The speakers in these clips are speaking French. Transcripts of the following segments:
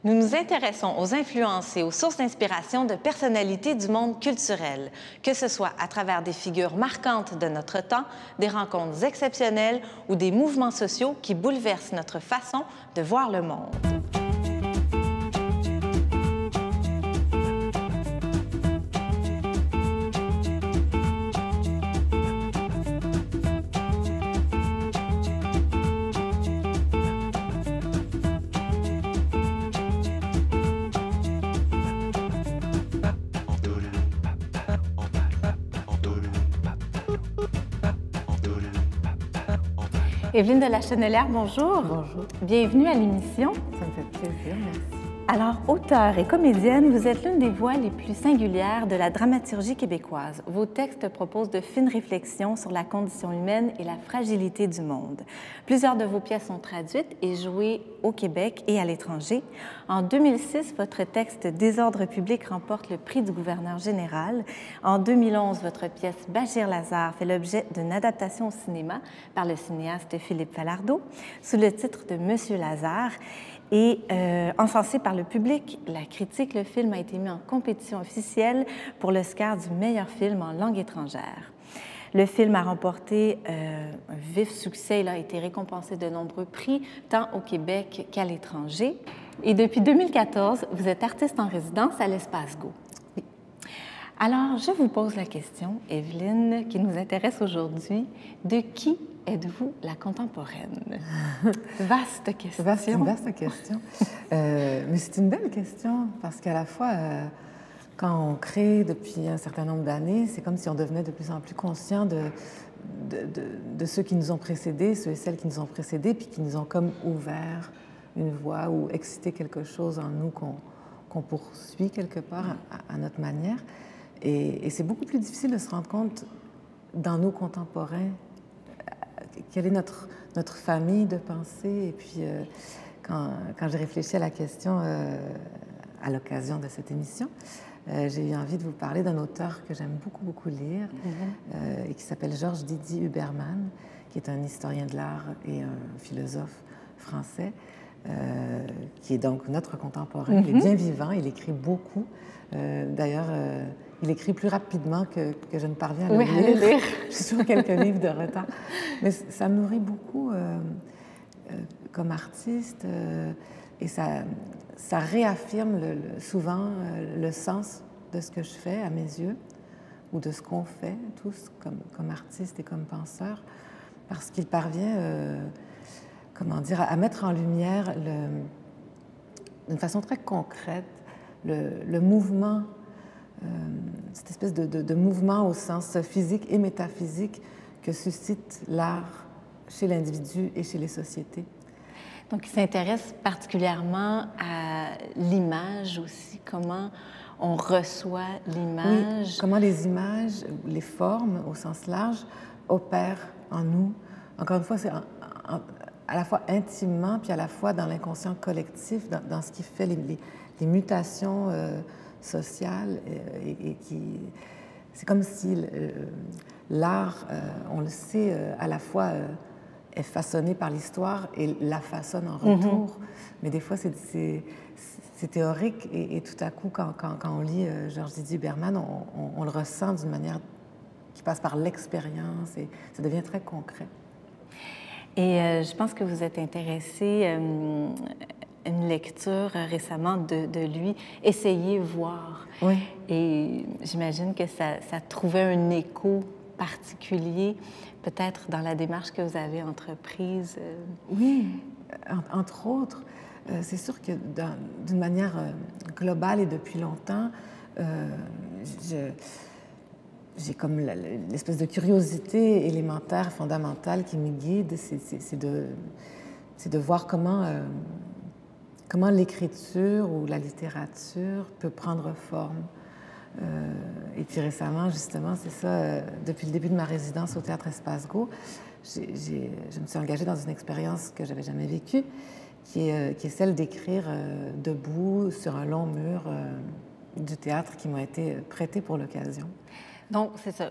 Nous nous intéressons aux influences et aux sources d'inspiration de personnalités du monde culturel, que ce soit à travers des figures marquantes de notre temps, des rencontres exceptionnelles ou des mouvements sociaux qui bouleversent notre façon de voir le monde. Evelyne de la Chenelière, bonjour. Bonjour. Bienvenue à l'émission. Ça me fait plaisir, merci. Alors, auteure et comédienne, vous êtes l'une des voix les plus singulières de la dramaturgie québécoise. Vos textes proposent de fines réflexions sur la condition humaine et la fragilité du monde. Plusieurs de vos pièces sont traduites et jouées au Québec et à l'étranger. En 2006, votre texte « Désordre public » remporte le prix du gouverneur général. En 2011, votre pièce « Bachir Lazare » fait l'objet d'une adaptation au cinéma par le cinéaste Philippe Falardeau sous le titre de « Monsieur Lazare ». Et encensé par le public, la critique, le film a été mis en compétition officielle pour l'Oscar du meilleur film en langue étrangère. Le film a remporté un vif succès. Il a été récompensé de nombreux prix, tant au Québec qu'à l'étranger. Et depuis 2014, vous êtes artiste en résidence à l'Espace Go. Oui. Alors, je vous pose la question, Evelyne, qui nous intéresse aujourd'hui. De qui êtes-vous la contemporaine? Vaste question. C'est une vaste question. Mais c'est une belle question parce qu'à la fois, quand on crée depuis un certain nombre d'années, c'est comme si on devenait de plus en plus conscient de ceux qui nous ont précédés, ceux et celles qui nous ont précédés, puis qui nous ont comme ouvert une voie ou excité quelque chose en nous qu'on poursuit quelque part à notre manière. Et c'est beaucoup plus difficile de se rendre compte dans nos contemporains quelle est notre famille de pensée. Et puis, quand j'ai réfléchi à la question à l'occasion de cette émission, j'ai eu envie de vous parler d'un auteur que j'aime beaucoup lire et qui s'appelle Georges Didier Huberman, qui est un historien de l'art et un philosophe français, qui est donc notre contemporain. Il est bien vivant, il écrit beaucoup. D'ailleurs, il écrit plus rapidement que je ne parviens à le lire. Je suis sur quelques livres de retard. Mais ça me nourrit beaucoup comme artiste et ça réaffirme souvent le sens de ce que je fais à mes yeux ou de ce qu'on fait tous comme artistes et comme penseurs, parce qu'il parvient, à mettre en lumière d'une façon très concrète le mouvement, cette espèce de mouvement au sens physique et métaphysique que suscite l'art chez l'individu et chez les sociétés. Donc, il s'intéresse particulièrement à l'image aussi, comment on reçoit l'image. Oui, comment les images, les formes au sens large, opèrent en nous. Encore une fois, c'est à la fois intimement, puis à la fois dans l'inconscient collectif, dans ce qui fait les mutations sociales et qui... C'est comme si l'art, on le sait, à la fois est façonné par l'histoire et la façonne en retour. Mais des fois, c'est théorique et tout à coup, quand on lit Georges Didier Huberman, on le ressent d'une manière qui passe par l'expérience et ça devient très concret. Et je pense que vous êtes intéressé une lecture récemment de lui, « Essayez voir ». Oui. Et j'imagine que ça trouvait un écho particulier, peut-être dans la démarche que vous avez entreprise. Oui, entre autres. C'est sûr que d'une manière globale et depuis longtemps, j'ai comme l'espèce de curiosité élémentaire, fondamentale qui me guide, c'est de voir comment l'écriture ou la littérature peut prendre forme. Et puis récemment, justement, c'est ça, depuis le début de ma résidence au Théâtre Espace Go, je me suis engagée dans une expérience que je n'avais jamais vécue, qui est celle d'écrire debout sur un long mur du théâtre qui m'a été prêté pour l'occasion. Donc, c'est ça.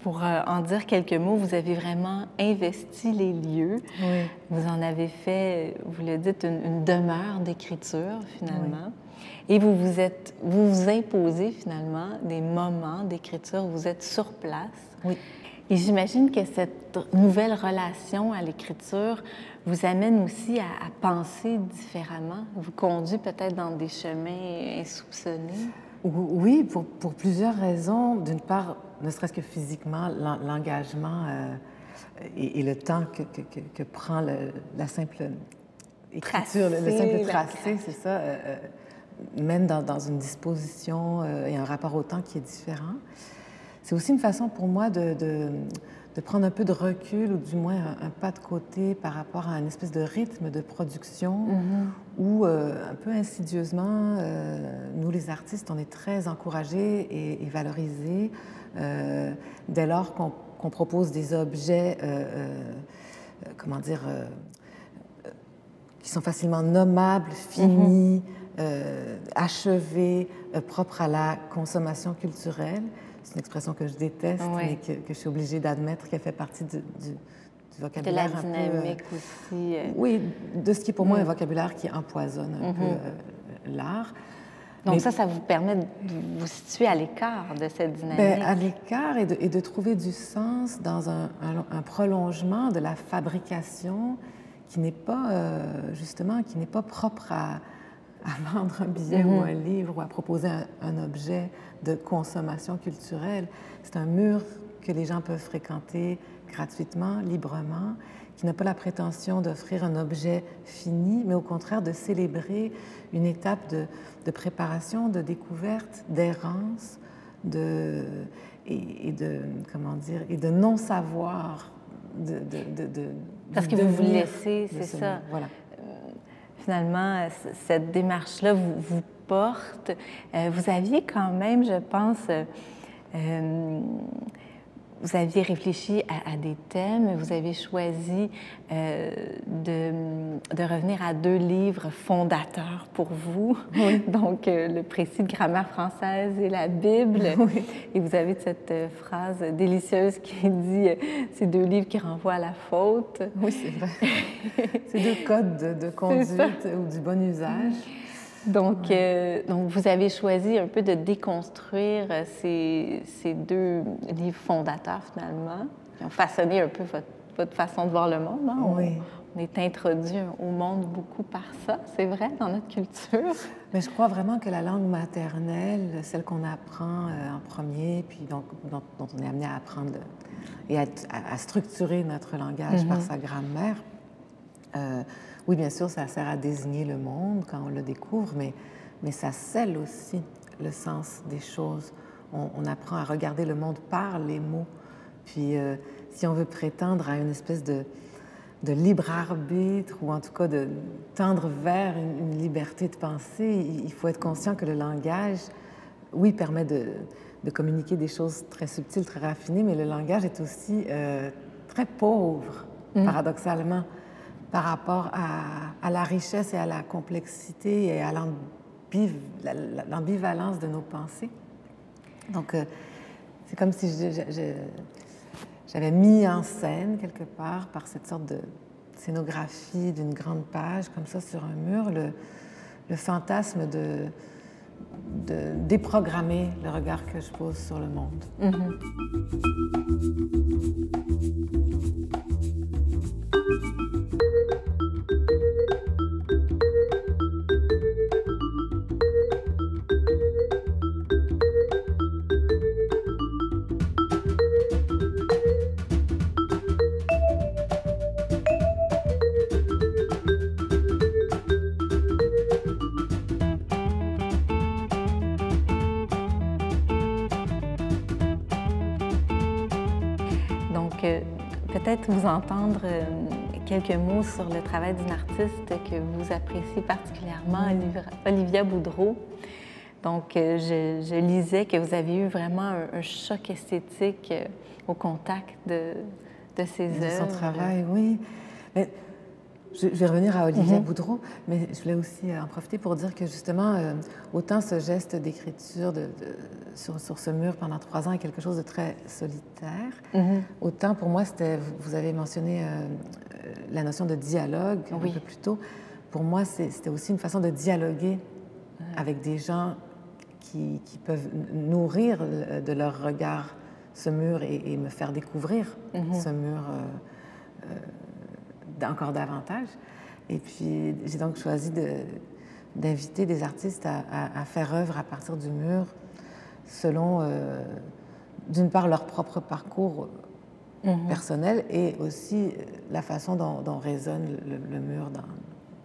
Pour en dire quelques mots, vous avez vraiment investi les lieux. Oui. Vous en avez fait, vous le dites, une demeure d'écriture, finalement. Oui. Et vous vous imposez, finalement, des moments d'écriture où vous êtes sur place. Oui. Et j'imagine que cette nouvelle relation à l'écriture vous amène aussi à penser différemment, vous conduit peut-être dans des chemins insoupçonnés. Oui, pour plusieurs raisons. D'une part, ne serait-ce que physiquement, l'engagement et le temps que prend la simple écriture, le simple tracé, c'est ça, mène dans une disposition et un rapport au temps qui est différent. C'est aussi une façon pour moi de prendre un peu de recul ou du moins un pas de côté par rapport à une espèce de rythme de production où, un peu insidieusement, nous les artistes, on est très encouragés et valorisés dès lors qu'on propose des objets, comment dire, qui sont facilement nommables, finis, achevés, propres à la consommation culturelle. C'est une expression que je déteste, mais que je suis obligée d'admettre qu'elle fait partie du vocabulaire. De la dynamique aussi. Oui, de ce qui est pour moi un vocabulaire qui empoisonne un peu l'art. Donc ça vous permet de vous situer à l'écart de cette dynamique. Bien, à l'écart et de trouver du sens dans un prolongement de la fabrication qui n'est pas, justement, qui n'est pas propre à vendre un billet ou un livre ou à proposer un objet de consommation culturelle. C'est un mur que les gens peuvent fréquenter gratuitement, librement, qui n'a pas la prétention d'offrir un objet fini, mais au contraire de célébrer une étape de préparation, de découverte, d'errance, et de non-savoir. Parce que vous vous laissez, c'est ça. Voilà. Finalement, cette démarche-là vous porte. Vous aviez quand même, je pense, vous aviez réfléchi à des thèmes, vous avez choisi de revenir à 2 livres fondateurs pour vous, donc le précis de grammaire française et la Bible. Oui. Et vous avez cette phrase délicieuse qui dit « ces 2 livres qui renvoient à la faute ». Oui, c'est vrai. C'est 2 codes de conduite ou du bon usage. Donc, vous avez choisi un peu de déconstruire ces 2 livres fondateurs, finalement, qui ont façonné un peu votre façon de voir le monde. Hein? On est introduit au monde beaucoup par ça, c'est vrai, dans notre culture. Mais je crois vraiment que la langue maternelle, celle qu'on apprend en premier, puis dont on est amené à apprendre et à structurer notre langage par sa grammaire, oui, bien sûr, ça sert à désigner le monde quand on le découvre, mais ça scelle aussi le sens des choses. On apprend à regarder le monde par les mots. Puis, si on veut prétendre à une espèce de libre arbitre, ou en tout cas de tendre vers une liberté de pensée, il faut être conscient que le langage, oui, permet de communiquer des choses très subtiles, très raffinées, mais le langage est aussi très pauvre, paradoxalement, par rapport à la richesse et à la complexité et à l'ambivalence de nos pensées. Donc, c'est comme si j'avais mis en scène, quelque part, par cette sorte de scénographie d'une grande page, comme ça, sur un mur, le fantasme de déprogrammer le regard que je pose sur le monde. Peut-être vous entendre quelques mots sur le travail d'une artiste que vous appréciez particulièrement, Olivia Boudreau. Donc, je lisais que vous avez eu vraiment un choc esthétique au contact de ses œuvres. De son travail, oui. Mais Je vais revenir à Olivia Boudreau, mais je voulais aussi en profiter pour dire que justement, autant ce geste d'écriture sur ce mur pendant 3 ans est quelque chose de très solitaire, autant pour moi, vous avez mentionné la notion de dialogue un peu plus tôt. Pour moi, c'était aussi une façon de dialoguer avec des gens qui peuvent nourrir de leur regard ce mur et me faire découvrir ce mur encore davantage. Et puis, j'ai donc choisi d'inviter des artistes à faire œuvre à partir du mur selon, d'une part, leur propre parcours personnel et aussi la façon dont résonne le mur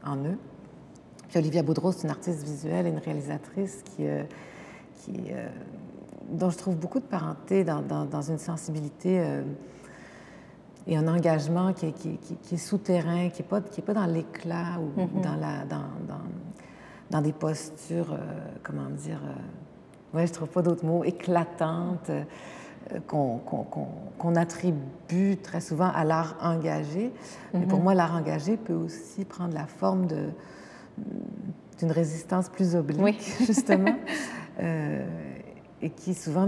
en eux. Puis Olivia Boudreau, c'est une artiste visuelle et une réalisatrice dont je trouve beaucoup de parenté dans une sensibilité et un engagement qui est souterrain, qui n'est pas dans l'éclat ou dans des postures, comment dire, je trouve pas d'autres mots, éclatantes, qu'on attribue très souvent à l'art engagé. Mais pour moi, l'art engagé peut aussi prendre la forme d'une résistance plus oblique, justement, et qui souvent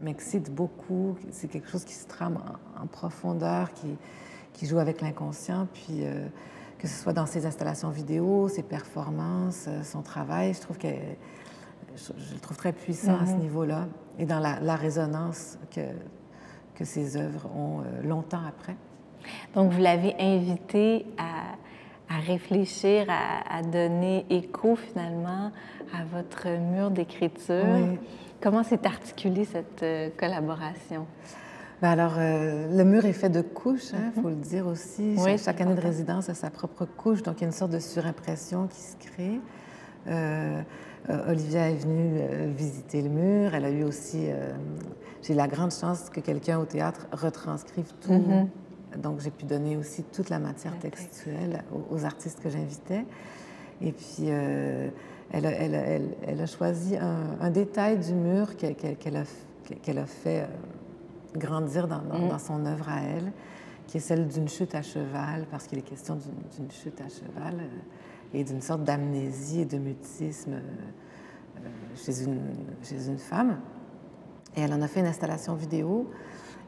m'excite beaucoup. C'est quelque chose qui se trame en profondeur, qui joue avec l'inconscient, puis que ce soit dans ses installations vidéo, ses performances, son travail, je le trouve très puissant à ce niveau-là et dans la résonance que ses œuvres ont longtemps après. Donc, vous l'avez invité à réfléchir, à donner écho finalement à votre mur d'écriture. Oui. Comment s'est articulée cette collaboration? Bien alors, le mur est fait de couches, il faut le dire aussi. Oui, chaque année de résidence a sa propre couche, donc il y a une sorte de surimpression qui se crée. Olivia est venue visiter le mur. Elle a eu aussi... j'ai la grande chance que quelqu'un au théâtre retranscrive tout. Donc, j'ai pu donner aussi toute la matière textuelle aux artistes que j'invitais. Et puis, elle a choisi un détail du mur qu'elle a fait grandir dans son œuvre à elle, qui est celle d'une chute à cheval, parce qu'il est question d'une chute à cheval et d'une sorte d'amnésie et de mutisme chez une femme. Et elle en a fait une installation vidéo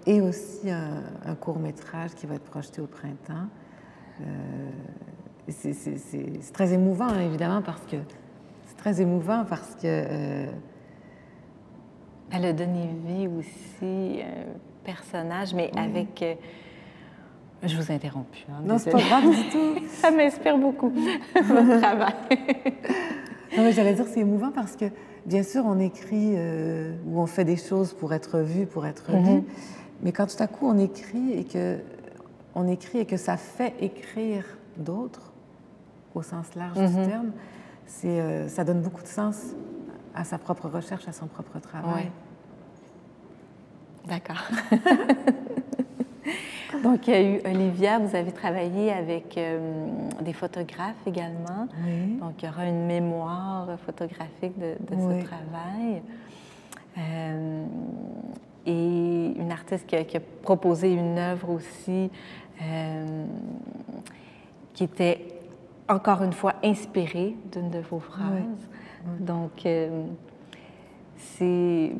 et aussi un court-métrage qui va être projeté au printemps. C'est très émouvant, hein, évidemment, parce que... C'est très émouvant parce que... Elle a donné vie aussi à un personnage, mais avec... Je vous ai interrompu. Hein, non, c'est pas grave du tout. Ça m'inspire beaucoup, votre travail. Non, mais j'allais dire c'est émouvant parce que, bien sûr, on écrit ou on fait des choses pour être vu, pour être lu, mais quand tout à coup on écrit et que ça fait écrire d'autres, au sens large du terme, ça donne beaucoup de sens à sa propre recherche, à son propre travail. Oui. D'accord. Donc, il y a eu Olivia, vous avez travaillé avec des photographes également. Oui. Donc, il y aura une mémoire photographique de ce travail. Et une artiste qui a proposé une œuvre aussi qui était encore une fois inspirée d'une de vos phrases. Oui. Donc, ces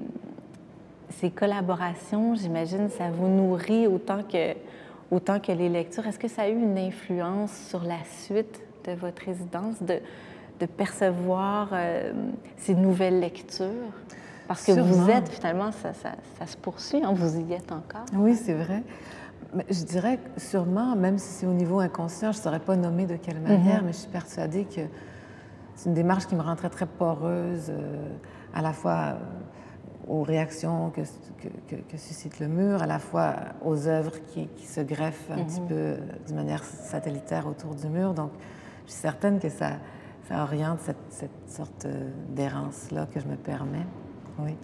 collaborations, j'imagine, ça vous nourrit autant que les lectures. Est-ce que ça a eu une influence sur la suite de votre résidence, de percevoir ces nouvelles lectures? Parce que Sûrement. vous êtes, finalement, ça se poursuit, hein, vous y êtes encore. Oui, c'est vrai. Mais je dirais que sûrement, même si c'est au niveau inconscient, je ne saurais pas nommer de quelle manière, mais je suis persuadée que c'est une démarche qui me rend très, très poreuse, à la fois aux réactions que suscite le mur, à la fois aux œuvres qui se greffent un petit peu d'une manière satellitaire autour du mur. Donc, je suis certaine que ça oriente cette sorte d'errance-là que je me permets. Oui.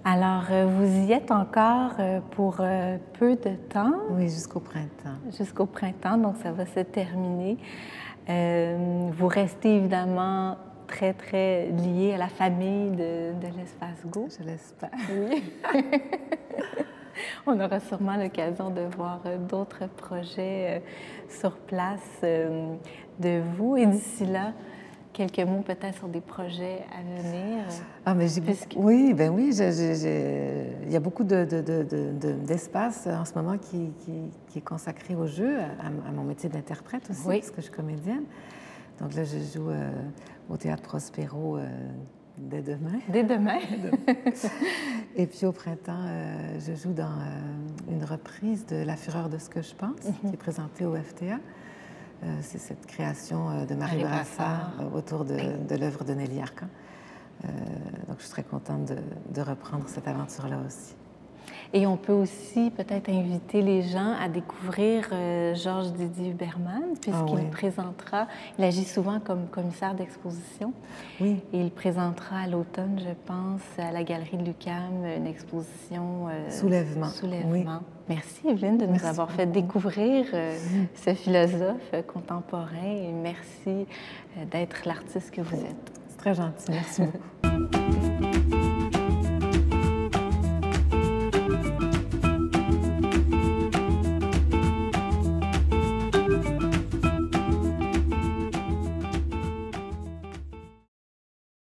Alors, vous y êtes encore pour peu de temps. Oui, jusqu'au printemps. Jusqu'au printemps, donc ça va se terminer. Vous restez évidemment très, très lié à la famille de l'Espace Go. Je l'espère. Oui. On aura sûrement l'occasion de voir d'autres projets sur place de vous. Et d'ici là, quelques mots peut-être sur des projets à venir. Ah, mais oui, ben oui, il y a beaucoup d'espace en ce moment qui est consacré au jeu, à mon métier d'interprète aussi, Oui. parce que je suis comédienne. Donc là, je joue au Théâtre Prospero dès demain. Dès demain. Et puis au printemps, je joue dans une reprise de La fureur de ce que je pense, qui est présentée au FTA. C'est cette création de Marie Brassard autour de l'œuvre de Nelly Arcan. Donc je suis très contente de reprendre cette aventure-là aussi. Et on peut aussi peut-être inviter les gens à découvrir Georges Didier Huberman, puisqu'il présentera, il agit souvent comme commissaire d'exposition. Oui. Et il présentera à l'automne, je pense, à la Galerie de l'UQAM, une exposition Soulèvement. Oui. Merci Evelyne de nous avoir fait découvrir ce philosophe contemporain et merci d'être l'artiste que vous êtes. C'est très gentil. Merci beaucoup.